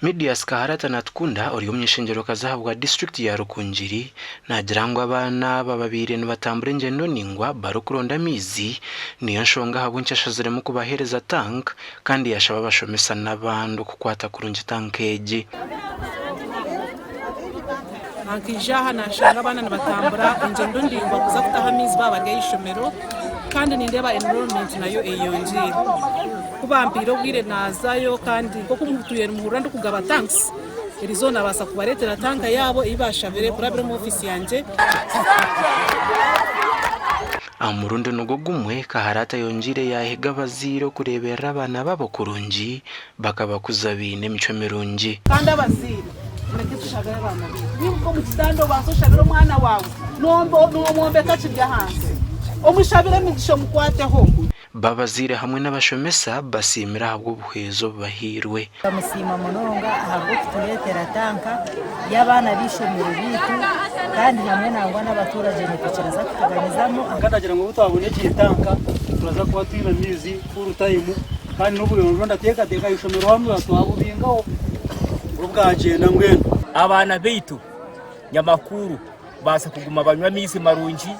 Medias Kaharata Natkunda uri umyishingiro kazahabwa district ya Rukungiri najirangwa abana bababire nibatambura ingendo ningwa barukuronda amaizi niyo nshonga habuncyashazire mu kubahereza tanka kandi yashaba bashomesa n'abantu kukwata kurungi tanka eje Akijaha nashanga abana nibatambura ingendo ndingwa kuza kutaha amaizi babarya ishomero kandi nindeba environment nayo eyongera kubambira ubwire nazayo kandi ko kumutuye muhura ndo kugaba tanks erizona basa kubaretera tanka yabo ibashabire kurabira mu office yanje amurundo nugugumwe Kaharata yongire yahega baziro kurebera abana babo kurungi bakabakuza bine mico mirungi kandi abaziro nekitushagara abana niba mu kitando basoshabira umwana wawe nombe kacibya hanze omushabire migisho mukwateho babazire hamwe n'abashomesa basimira habwo buhezo bahirwe bamusima munonga habwo kutuletera tanka y'abana bishomero bitu kandi hamwe nangwa n'abaturage n'ukiraza kutuganizamo akadagira ngo twabone tanka turaza kuba twina mizi full time kandi n'ubuyobozi ndateka teka ishomero hamwe twabubingaho ubwagenda ngweno abana bitu nyamakuru baza kuguma banywa mizi marungi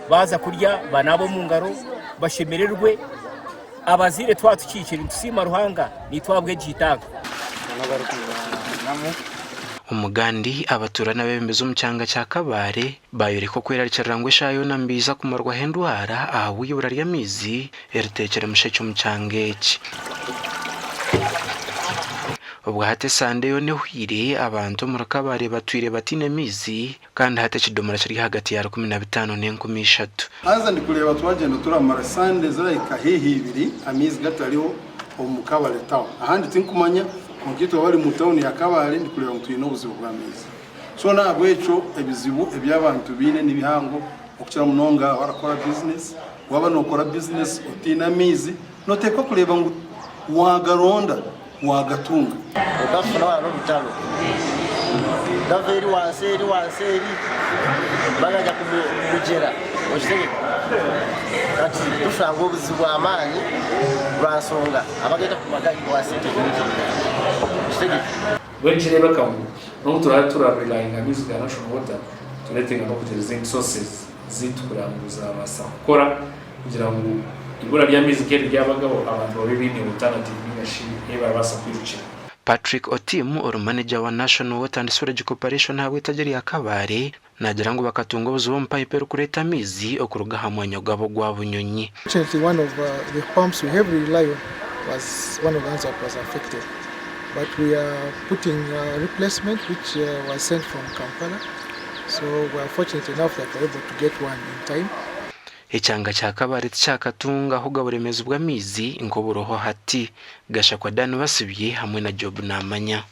baza kurya banabo mu ngaro bashemererwe abazire twatukikira tusima ruhanga nitwabwe gitanga umugandi abaturana bembezo umucyanga cya Kabare bayoreko kwera cyarangwe shayo nambiza kumarwa hendwara ahubuyobora ry'amizi eritekere musheke umucyangeki ubwo hate sande yo nehwire abantu muri Kabare batwire batine mizi kandi hate kidomora kiri hagati ya 15 n'13 aza ndikureba twagenda turamara sande zirayika hehibiri amizi gatariho mu Kabare town ahandi tinkumanya mugito bari mu town ya Kabare ndikureba ngo tuyino ubuzibu bwa mizi so nabwo eco ebizibu ebyabantu bine nibihango okukira munonga warakora business waba nokora business utina mizi noteka kureba ngo wagaronda wagatunga udafuna wano bitalo daveri waseri bagaja kumugera oshitege kati dushango buzibu amani ransonga abageta kumagaji wasete oshitege wenjire bakamu no turatura relying amaizi ga national water turetenga no kugereza resources zitukuranguza abasa gukora kugira ngo ibura ry'amizi keri ryabagabo abantu babibini alternative n'ingashi eba basa kwirukira Patrick Otimu or manager wa National Water and Sewage Corporation hawe tajeri ya Kabare nagira ngo bakatunga buzo mpipe rukureta amizi okuruga hamwanya gabo gwa bunyonyi. One of the pumps we have rely on was one of the ones that was affected, but we are putting a replacement which was sent from Kampala, so we are fortunate enough that we are able to get one in time. Icyanga cya Kabare cyakatunga aho gaburemeza ubw'amizi inkoburoho hati gasha kwa Dan basibye hamwe na Job namanya.